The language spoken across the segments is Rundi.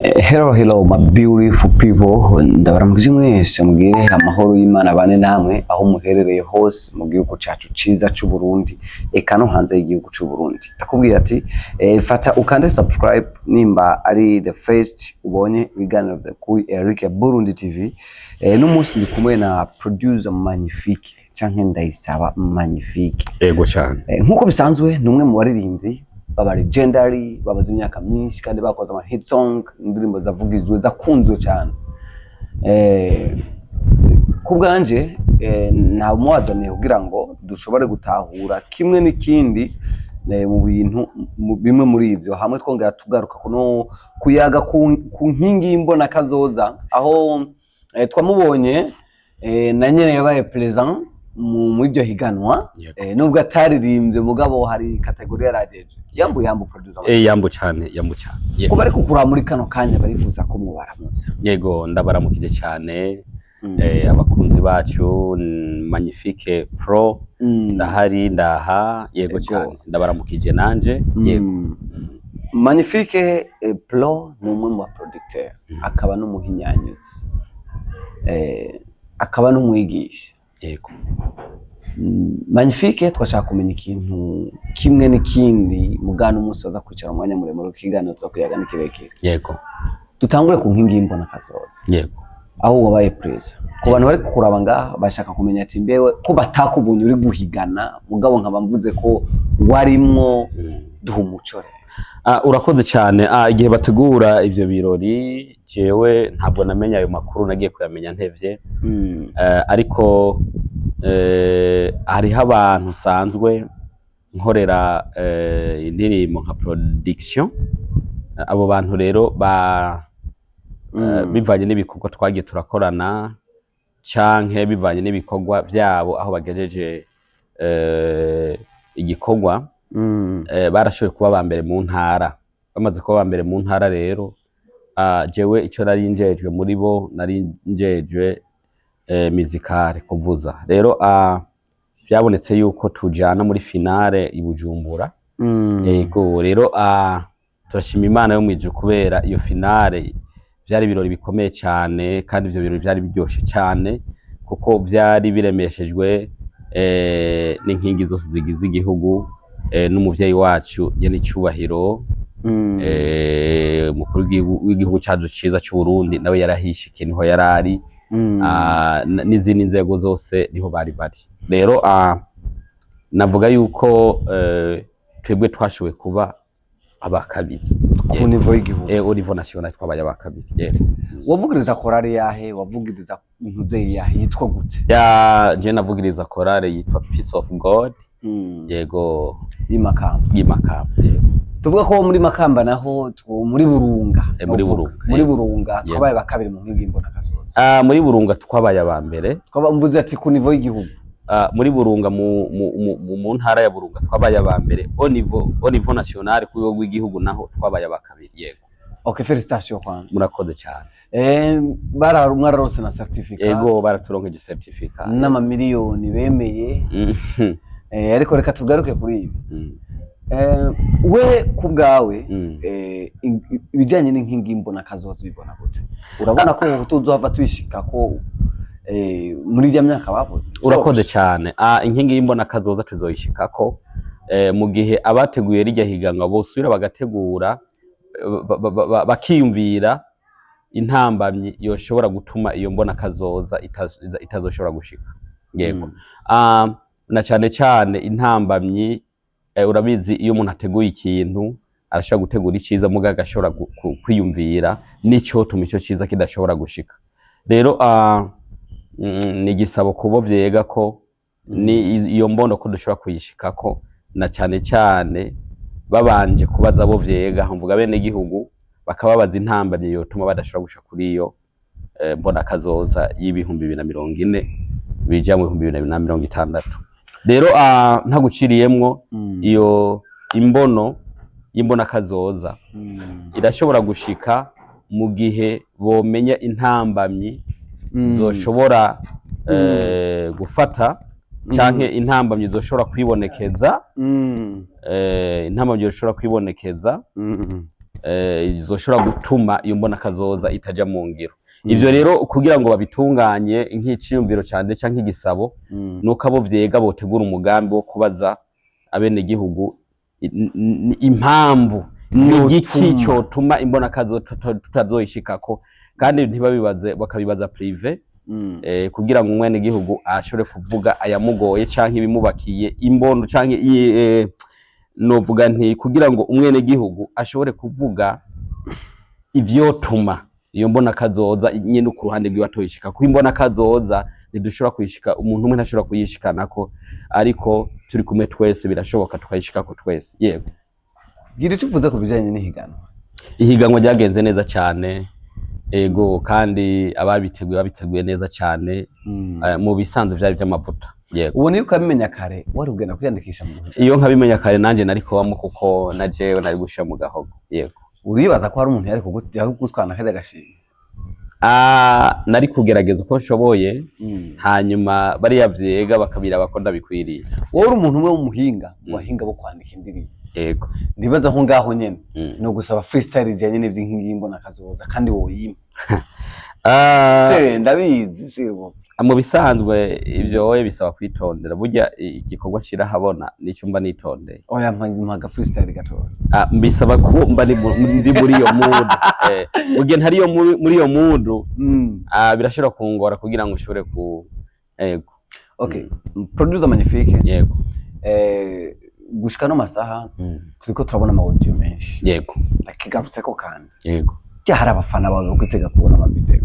Hello my beautiful people, ndabaramukije mwese mugire amahoro y'Imana bane namwe aho muherereye hose mu gihugu cyacu ciza cy'u Burundi eka no hanze y'igihugu cy'u Burundi. Ndakubwira ati fata ukande subscribe nimba ari the first ubonye ibiganiro bya kuri Eric Burundi TV. N'umunsi ndi kumwe na producer Magnifique canke Ndayisaba Magnifique. Yego cyane. Nkuko bisanzwe numwe mu baririmbyi baba legendary babaze imyaka myinshi kandi bakoze ama hit song, indirimbo zavugijwe zakunzwe cyane. Kubwanje nta muwazane kugira ngo dushobore gutahura kimwe n'ikindi mu bintu bimwe muri ivyo hamwe twongera tugaruka kuno kuyaga ku nkingi y'imbona kazoza aho twamubonye na nyene yabaye president mu iryo higanwa. Nubwo ataririmbye mugabo hari kategori yarajeje yambu producer yambu cyane. Kuba ariko kura muri kano kanya barifuza ko mubaramutsa. Yego ndabaramukije cyane. Abakunzi bacu Magnifique Pro ndahari ndaha. Yego cyane ndabaramukije nanje. Yego Magnifique Pro ni umwe mu producteur akaba n'umuhinyanyutsi akaba n'umwigisha. Yego Magnifique twashaka kumenya ikintu kimwe n'ikindi mugana umunsi waza kwicara umwanya muremure ukiganira zo kuyagana kirekire. Yego Dutangure ku nkingi y'imbona kazoza. Yego Aho wabaye president ku bantu bari kukuraba ngaha bashaka kumenya ati mbewe ko batakubunye uri guhigana mugabo nkaba mvuze ko warimwo duha umuco. Urakoze cyane. Igihe bategura ivyo birori jewe ntabwo namenya ayo makuru, nagiye kuyamenya ntevye. Ariko hariho abantu sanzwe nkorera indirimbo nka production. Abo bantu rero bivanye n'ibikorwa twagiye turakorana canke bivanye n'ibikorwa vyabo aho bagejeje igikorwa, barashoboye kuba ba mbere mu ntara. Bamaze kuba ba mbere mu ntara rero jewe ico nari njejwe muri bo nari njejwe musicale kuvuza. Rero byabonetse yuko tujana muri finale i Bujumbura. Yego rero turashima Imana yo mwijuru kubera iyo finale byari ibirori bikomeye cyane kandi ivyo birori byari biryoshe cyane kuko byari biremeshejwe n'inkingi zose zigize igihugu n'umuvyeyi wacu yene cyubahiro umukuru w'igihugu cyacu ciza cy'u Burundi nawe yarahishike niho yarari. N'izindi nzego zose niho bari. Rero navuga yuko twebwe twashoboye kuba abakabiri ku niveau y'igihugu au niveau national twabaye abakabiri. Wavugiriza korale yahe? Wavugiriza intuze yahe yitwa gute? Je navugiriza korale yitwa Peace of God. Yego Makamba. Tuvuga ko muri Makamba naho muri Burunga. Muri Burunga twabaye bakabiri mu nkingi y'imbona kazoza. Muri Burunga twabaye aba mbere. Twabamvuze ati ku niveau y'igihugu. Muri Burunga mu ntara ya Burunga twabaye aba mbere au niveau national ku rwego rw'igihugu naho twabaye abakabiri. Yego. Okay, félicitations kwanza. Murakoze cyane. Mwararonse na certificate. Yego baraturonkeje certificate n'amamiliyoni bemeye. Ariko reka tugaruke kuri ibi. We kubgawe ibijanye n'inkingi y'imbona kazoza bibona gute? Urabona ko tuzohava twishika ko muri ya myaka bavuze? Urakoze cyane. Inkingi y'imbona kazoza tuzoyishikako mu gihe abateguye rijya higanwa bosubira bagategura bakiyumvira intambamyi yoshobora gutuma iyo mbona kazoza itazoshobora gushika. Yego na cyane intambamyi urabizi iyo umuntu ateguye ikintu arashobora gutegura iciza muga agashobora kwiyumvira nico tuma ico ciza kidashobora gushika. Rero ni gisabo kubo vyega ko ni iyo mbono ko dushobora kuyishikako na cyane babanje kubaza abo vyega mvuga bene igihugu bakababaza intambamye yotuma badashobora gushika kuri iyo mbona kazoza y'ibihumbi 2040 bija mu 2060. Rero ntaguciriyemwo iyo imbono y'imbona kazoza irashobora gushika mu gihe bomenya intambamyi zoshobora gufata canke intambamyi zoshobora kwibonekeza. Intambamyi zoshobora kwibonekeza izoshobora gutuma iyo mbona kazoza itaja mu ngiro. Ivyo rero kugira ngo babitunganye nk'iciyumviro cyane canke igisabo nuko abo vyega botegura umugambi wo kubaza abene gihugu impamvu n'igiki cyotuma imbona kazo tutazoyishikako, kandi ntibabibaze bakabibaza privé kugira ngo umwene gihugu ashobore kuvuga ayamugoye canke ibimubakiye imbondo canke novuga nti kugira ngo umwene gihugu ashobore kuvuga ivyotuma iyo mbona kazoza nyene ku ruhande rw'ibatoyishika ko imbona kazoza ntidushobora kuyishika, umuntu umwe ntashobora kuyishikanako, ariko turi kumwe twese birashoboka tukayishikako twese. Yego, gira icyo uvuze ku bijanye n'ihiganwa. Ihiganwa ryagenze neza cyane, ego, kandi babiteguye neza cyane. Mu bisanzwe byari by'amavuta. Yego, ubone yuko abimenya kare wari ugenda kwiyandikisha mu gihe. Iyo nkabimenya kare nanje nari kubamo kuko najewe nari gushira mu gahogo. Yego, uribaza ko hari umuntu yari kugutwana kajya gashimye? Nari kugerageza uko nshoboye, hanyuma bariya vyega bakabira bakonda bikwiriye. Wowe uri umuntu umwe w'umuhinga wahinga bo kwandika indirimbo. Yego, ndibaza nko ngaho nyene no gusaba freestyle ijanye n'ivyo nk'imbona kazoza kandi wowe ndabizi sibo. Mu bisanzwe ivyo wowe bisaba kwitondera, burya igikorwa kirahabona nicyo mba nitondeye. Oya mpaga freestyle gatora. Mbisaba ko mba ndi muri iyo mood. Burya ntariyo muri iyo mood birashobora kungora kugira ngo ushobore ku. Yego, okay. Producer Magnifique. Yego, gushika no masaha turiko turabona ama audio menshi. Yego, akigarutse ko kandi. Yego, hari abafana bawe kwitega kubona ama video.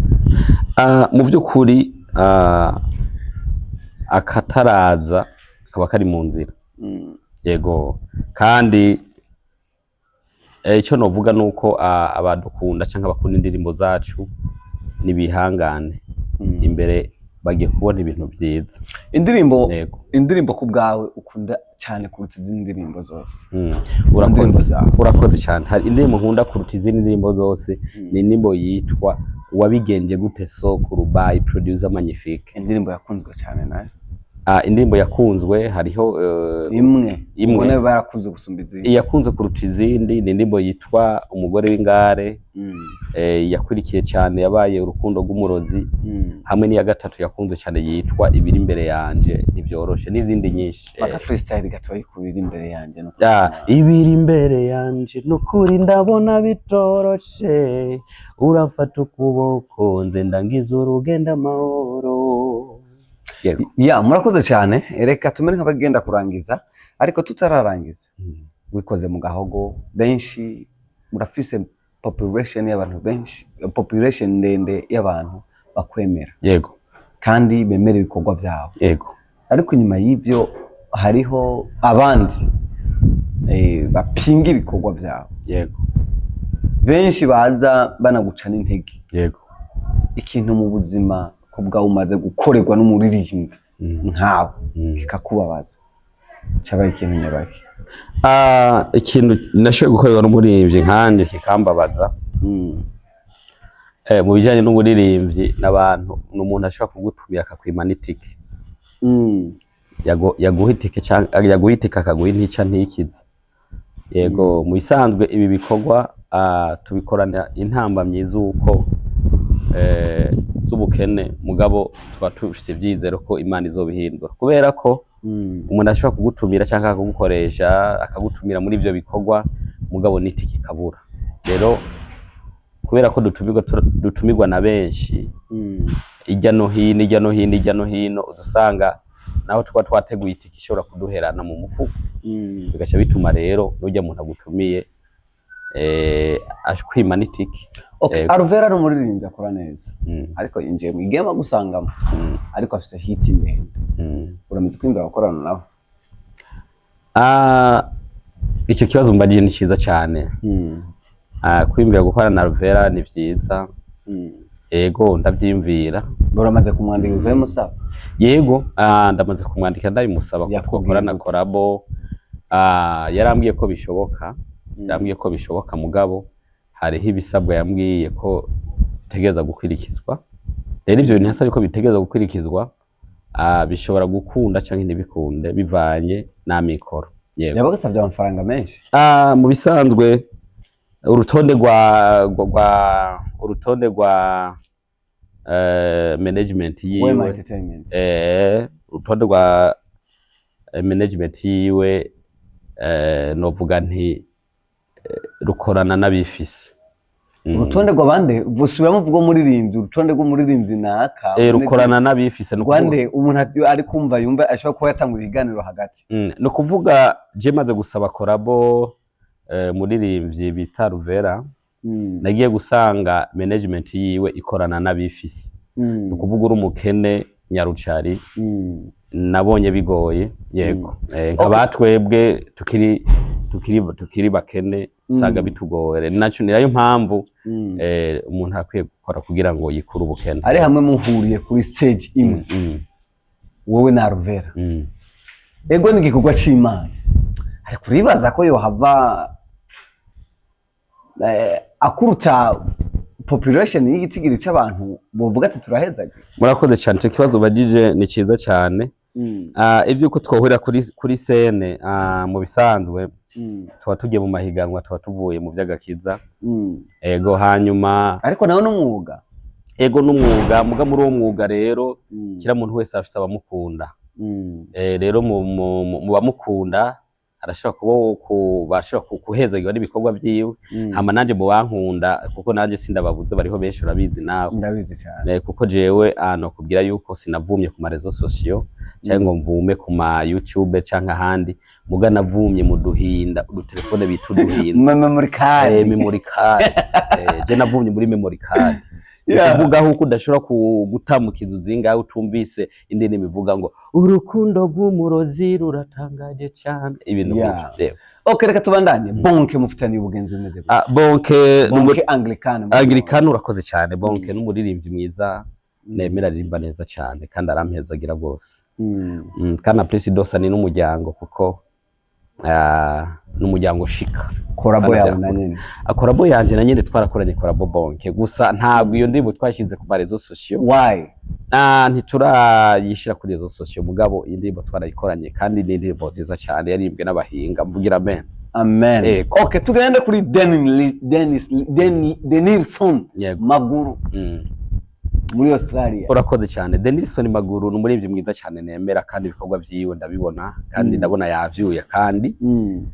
Mu by'ukuri akataraza kaba kari mu nzira. Yego, kandi icyo novuga nuko abadukunda cyangwa abakunda indirimbo zacu nibihangane, imbere bagiye kubona ibintu byiza. Indirimbo ku bwawe ukunda cyane kuruta izindi ndirimbo zose? Urakoze cyane. Hari indirimbo nkunda kuruta izindi ndirimbo zose, ni indirimbo yitwa Wabigenje gute Sokuru by Producer Magnifique. Indirimbo yakunzwe cyane nayo. Indirimbo yakunzwe hariho imwe ubona barakunze gusumba izindi. Yakunze kuruta izindi ni indirimbo yitwa Umugore w'Ingare. Yakurikiye cyane yabaye Urukundo rw'Umurozi. Hamwe n'iya gatatu yakunze cyane yitwa Ibiri imbere yanje ntibyoroshe, n'izindi nyinshi. Baka freestyle gato ikubira imbere yanje no. Ibiri imbere yanje nukuri ndabona bitoroshe, urafata ukuboko nze ndangiza urugendo amahoro. Murakoze cyane. Reka tumere nk'abagenda kurangiza, ariko tutararangiza wikoze mu gahogo benshi, murafise population y'abantu benshi, population ndende y'abantu bakwemera. Yego, kandi bemera ibikorwa byabo. Yego, ariko inyuma y'ivyo hariho abandi bapinga ibikorwa byabo. Yego, benshi baza banaguca n'intege. Yego, ikintu mu buzima ko bwawe umaze gukorerwa n'umuririmbyi nkawe kikakubabaza cyabaye ikintu nyabaki? Ikintu nashoboye gukorerwa n'umuririmbyi nkanje kikambabaza mu bijyanye n'umuririmbyi n'abantu, n'umuntu ashobora kugutumira akakwima n'itike. Yaguha itike cyangwa yaguha itike akaguha intica ntikize. Yego, mu bisanzwe ibi bikorwa tubikorana intambamyi z'uko z'ubukene, mugabo tuba tufise ivyizero ko Imana izobihindura, kubera ko umuntu ashobora kugutumira cyangwa akagukoresha akagutumira muri ivyo bikorwa, mugabo n'itike kabura. Rero kubera ko dutumirwa na benshi ijya no hino udusanga naho tuba twateguye itike ishobora kuduherana mu mufuko, bigaca bituma rero n'ujya muntu agutumiye ashkwima n'itike. Okay, Alvera no muririmbyi akora neza, ariko injiye mu igema gusangamo, ariko afise hit ndende. Uramaze kwimbira gukorana nawe? Icyo kibazo mbagiye ni cyiza cyane. Kwimbira gukorana na Alvera ni byiza. Yego, ndabyimvira. Uramaze kumwandika uvuye musaba? Yego, ndamaze kumwandika ndabimusaba ko twakorana korabo. Yarambwiye ko bishoboka, mugabo hariho ibisabwa yambwiye ko bitegeza gukwirikizwa. Rero ivyo bintu hasaba ko bitegeza gukwirikizwa, bishobora gukunda cyangwa ntibikunde bivanye na mikoro. Yego, yabagasabye amafaranga menshi. Mu bisanzwe urutonde rwa management yiwe Wema Entertainment. Urutonde rwa management yiwe novuga nti rukorana n'abifise. Urutonde rw'abande vusubiramo vuga muririmbyi, urutonde rw'umuririmbyi naka rukorana n'abifise Rwande umuntu ari kumva yumva ashobora kuba yatangura iganiro hagati. No kuvuga je maze gusaba korabo muririmbyi bita Ruvera, nagiye gusanga management yiwe ikorana n'abifise. No kuvuga uri umukene Nyarucari, nabonye bigoye yego. Nkabatwebwe tukiri bakene usanga bitugore, naco nirayo mpamvu umuntu akwiye gukora kugira ngo yikure ubukene. Ari hamwe muhuriye kuri stage imwe wowe na Ruvera, ego ni igikorwa c'Imana, ari kuribaza ko yohava akuruta population y'igitigiri c'abantu bovuga ati turahezage. Murakoze cyane, icyo kibazo bagije ni ciza cyane. Ivyuko twohurira kuri scene mu bisanzwe tuba tugiye mu mahiganwa, tuba tuvuye mu vy'agakiza. Ego hanyuma ariko nawe n'umwuga. Ego n'umwuga, muga muri uwo mwuga rero kira muntu wese afise abamukunda. Rero mu bamukunda arashobora bashobora kuhezagirwa n'ibikorwa vyiwe, hama nanje mu bankunda kuko nanje sindababuze, bariho benshi urabizi nawe. Ndabizi cyane. Kuko jewe kubwira yuko sinavumye ku marezo sociaux cyangwa ngo mvume ku ma YouTube cyangwa ahandi, muga navumye mu duhinda, udutelefone bitu duhinda memory card. Memory card. Je navumye muri memory card. Kuvuga huko udashobora gutamukiza uzinga utumvise indene bivuga ngo urukundo rw'umurozi ruratangaje cyane, ibintu by'ibyo. Okay, reka tubandanye. Bonke mufitani ubugenzi bumeze gute? Bonke Anglicane. Urakoze cyane. Bonke n'umuririmbyi mwiza, nemera aririmba neza cyane kandi arampezagira rwose. Kana Presidosa ni n'umuryango kuko n'umuryango shika. Korabo yawe na nyene. Korabo yanje na nyene twarakoranye korabo Bonke, gusa ntabwo iyo ndirimbo twashize ku marezo sociaux. Why? Ntiturayishira kuri rezo sociaux, mugabo indirimbo twarayikoranye kandi ni indirimbo nziza cyane yaririmbwe n'abahinga, mvugira amen. Amen. Okay, tugende kuri Denilson Maguru muri Australia. Urakoze cyane. Denilson Maguru ni umuririmbyi mwiza cyane nemera kandi ibikorwa vyiwe ndabibona kandi ndabona yavyuye kandi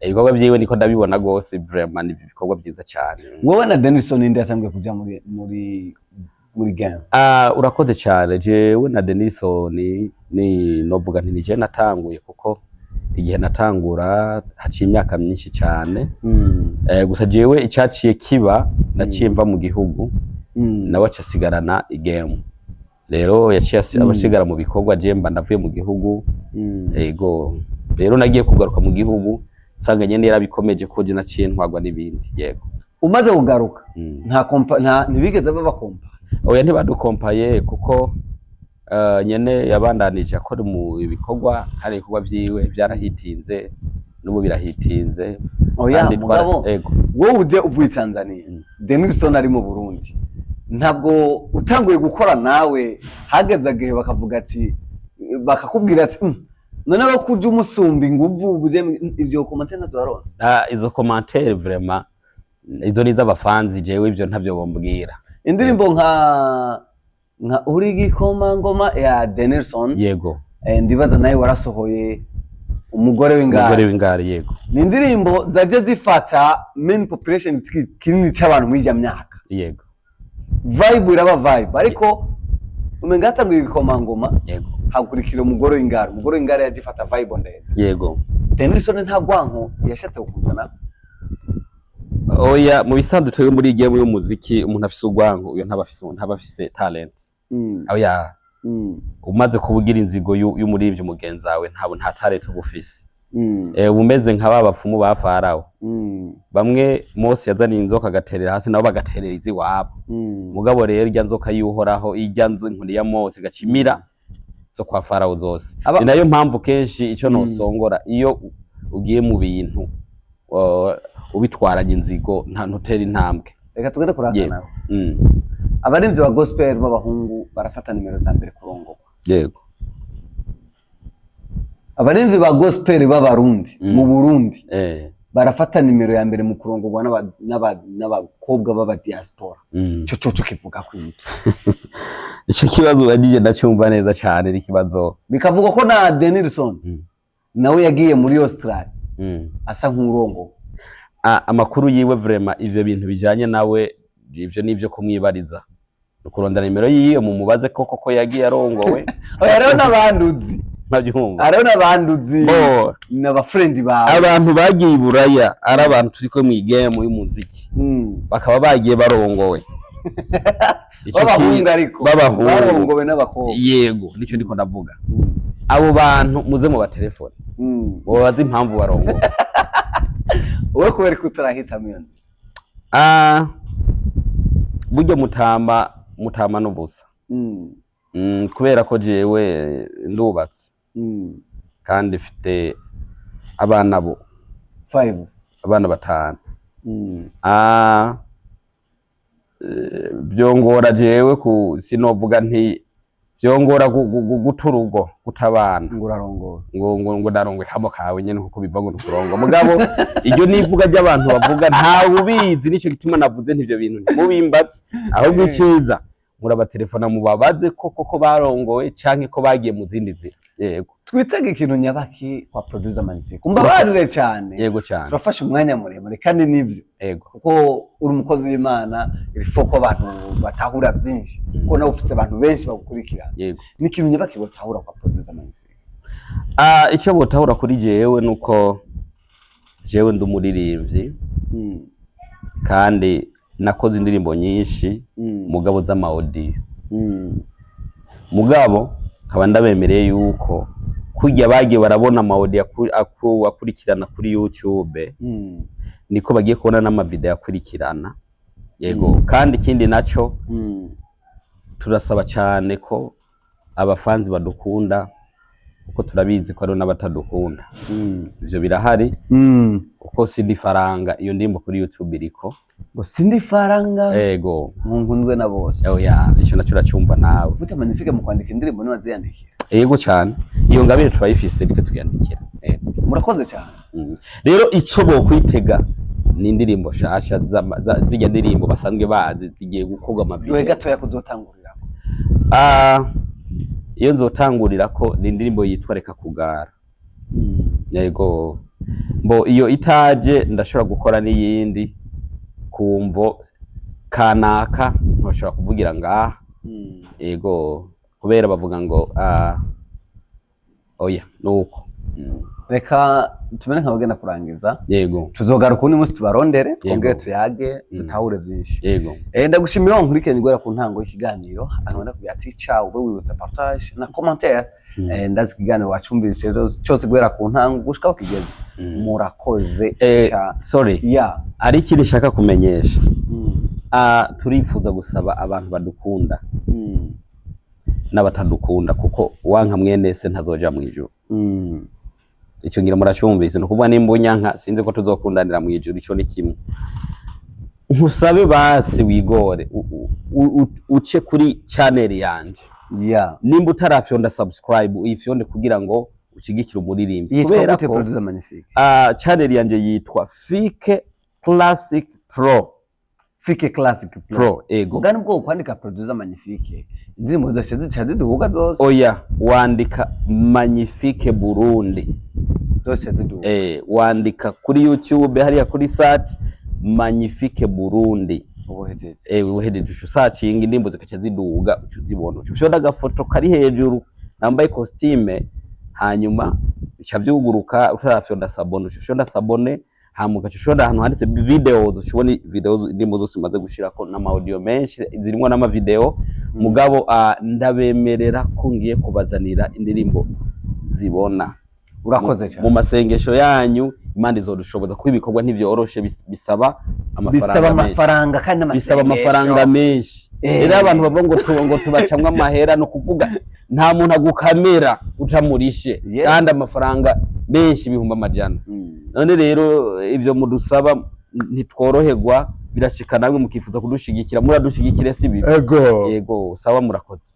ibikorwa vyiwe niko ndabibona gose, vraiment ni ibikorwa byiza cyane. Wowe na Denilson indi yatangiye kuja muri game? Urakoze cyane. Jewe na Denilson ni novuga nti nije natanguye kuko igihe natangura haciye imyaka myinshi cyane. Gusa jewe icyaciye kiba naciye mva mu gihugu, nawe acasigarana igame. Rero yaciye abasigara mu bikorwa, je mba ndavuye mu gihugu. Ego rero nagiye kugaruka mu gihugu sanga nyene yarabikomeje ko je naciye ntwagwa n'ibindi. Yego umaze kugaruka nta ntibigeze babakompa? Oya, ntibadukompaye kuko nyene yabandanije akora mu ibikorwa, hari ibikorwa vyiwe byarahitinze n'ubu birahitinze. Oya mugabo wowe uje uvuye Tanzania, Denilson ari mu Burundi, ntabwo utanguye gukora nawe hageze agahe bakavuga ati bakakubwira ati none bakuje umusumba inguvu ubuje ivyo commentaire nazaronse? Izo commentaire vraiment izo niza abafanzi, jewe ivyo ntavyo bombwira. Indirimbo nka uri gikoma ngoma ya Denilson, yego ndibaza nawe warasohoye umugore w'ingari. Yego ni indirimbo zaje zifata main population kinini cy'abantu muri ya myaka. Yego vibe iraba vibe, ariko umenga hatanguye gikoma ngoma. Yego hakurikira umugore w'ingari yagifata vibe ndende. Yego Denilson nta gwanko yashatse gukundana? Oya, mu bisanzwe twe muri game y'umuziki umuntu afise ugwanko, uyo ntabafise talent. Oya, umaze kubugira inzigo y'umurivyo mugenzi wawe nta talent ubufise. Umeze nka babapfumu ba Farawo. Bamwe Mose yazaniye inzoka agaterera hasi nabo bagaterera izi wabo. Mugabo rero irya nzoka yuhoraho, irya inkoni ya Mose gacimira zo kwa Farawo zose. Ni nayo mpamvu kenshi ico nosongora iyo ugiye mu bintu ubitwaranye inzigo nta ntutera intambwe. Reka tugende kurakana. Abarinzi ba gospel b'abahungu barafata nimero za mbere kurongorwa. Yego. Abarinzi ba gospel b'abarundi mu Burundi barafata nimero ya mbere mu kurongorwa n'abakobwa b'aba diaspora. Cyo kivuga kwiki? Ico kibazo bagije ndacyumva neza cyane n'ikibazo. Bikavuga ko na Denilson nawe yagiye muri Australia. Asa nk'urongo. Amakuru yiwe vraiment ivyo bintu bijanye nawe ivyo nivyo kumwibariza. Ukurondana nimero yiyo mu mubaze koko yagiye arongowe. Oya rero nabanduzi. Nabyumva. Ariko nabanduzi n'aba friend bawe. Abantu bagiye Buraya ari abantu turiko mu game y'umuziki. Bakaba bagiye barongowe. Babahunga ariko barongowe n'abakobwa. Yego nico ndiko ndavuga. Abo bantu muze mu batelefone. Bobaza impamvu barongowe. Wowe kubera ko utarahita myo. Buryo mutama n'ubusa. Kubera ko jewe ndubatse. Kandi mfite abana 5 abana 5. Byongora jewe ku sinovuga nti byongora guturugo gutabana ngurarongora ngo narongwe hamo kawe nyene kuko biva ngo kurongo mugabo iryo nivuga ry'abantu bavuga nta ubizi nico gituma navuze ntivyo bintu mubimbatse ahubwo iciza muraba telefona mubabaze koko barongowe canke ko bagiye mu zindi nzira. Yego twitege ikintu nyabaki kwa producer Magnifique umbabarire cyane. Yego cyane turafashe umwanya muremure kandi nivyo. Yego kuko uri umukozi w'Imana irifo ko abantu batahura byinshi kuko nawe ufite abantu benshi bagukurikirana. Yego n'ikintu nyabaki batahura kwa producer Magnifique. Icyo botahura kuri jewe nuko jewe ndumuririmbyi kandi nakoze indirimbo nyinshi mugabo z'amaaudio. Mugabo kaba ndabemereye yuko kujya bagiye barabona amaaudio akurikirana kuri YouTube niko bagiye kubona n'amavideo akurikirana. Yego kandi ikindi naco turasaba cyane ko abafanzi badukunda uko turabizi ko ari n'abatadukunda. Ivyo birahari uko sindi faranga iyo ndimbo kuri YouTube iriko ngo sindi faranga. Yego nkundwe na bose. Oya ico naco uracyumva nawe. Gute Magnifique mu kwandika indirimbo ni waziyandikira? Yego cyane iyo ngabire turayifise rike tuyandikira. Murakoze cyane. Rero ico bo kwitega ni indirimbo shasha zijya ndirimbo basanzwe bazi zigiye gukorwa amavideo. Yohe gatoya kuzotangurira. Iyo nzotangurira ko ni indirimbo yitwa Reka Kugara. Yego mbo iyo itaje ndashobora gukora n'iyindi kumvo kanaka ntoshobora kuvugira ngaha. Yego kubera bavuga ngo oya nuko reka tumene nkabagenda kurangiza. Yego tuzogaruka undi munsi tubarondere twongere tuyage dutahure byinshi. Yego ndagushimira wo nkurikiranye gwera ku ntango y'ikiganiro anabona kugira ati ciao ube wibutsa partage na commentaire. Ndazi kiganiro wacumvise cyose gwera ku ntango gushika kigeze. Murakoze sorry ari ikindi shaka kumenyesha. Turifuza gusaba abantu badukunda n'abatadukunda kuko wanka mwene se ntazoja mu ijuru. Ico ngira muracyumvise no kuvuga nimbunyanka sinze ko tuzokundanira mu ijuru ico ni kimwe. Nkusabe basi wigore uce kuri channel yanje. Nimba utarafyonda subscribe uyifyonde kugira ngo ushigikire umuririmbyi kubera ko producer Magnifique. Channel yanje yitwa Fike Classic Pro. Fike Classic Pro. Ego ugana bwo kwandika producer Magnifique indirimbo zose duhuga zose. Oya wandika Magnifique Burundi zose ziduhuga. Wandika kuri YouTube hariya kuri search Magnifique Burundi. Ubuhejeje searching indirimbo zikaca ziduhuga ucuzibona ucushoda agafoto kari hejuru nambaye costume hanyuma bica byuguruka utarafyonda sabone ucushoda sabone hamuka cushoda ahantu handitse videos ushobona videos indirimbo zose maze gushirako n'ama audio menshi zirimo n'ama video. Mugabo ndabemerera ko ngiye kubazanira indirimbo zibona. Urakoze cyane mu masengesho yanyu Imana izodushoboza kuko ibikorwa ntivyoroshe bisaba amafaranga kandi bisaba amafaranga menshi. Era abantu bavuga ngo tubacamwa amahera no kuvuga nta muntu agukamera utamurishe kandi amafaranga menshi bihumba amajana. None rero ivyo mudusaba ntitworoherwa birashika namwe mukifuza kudushigikira muradushigikire si bibi. Yego sawa murakoze.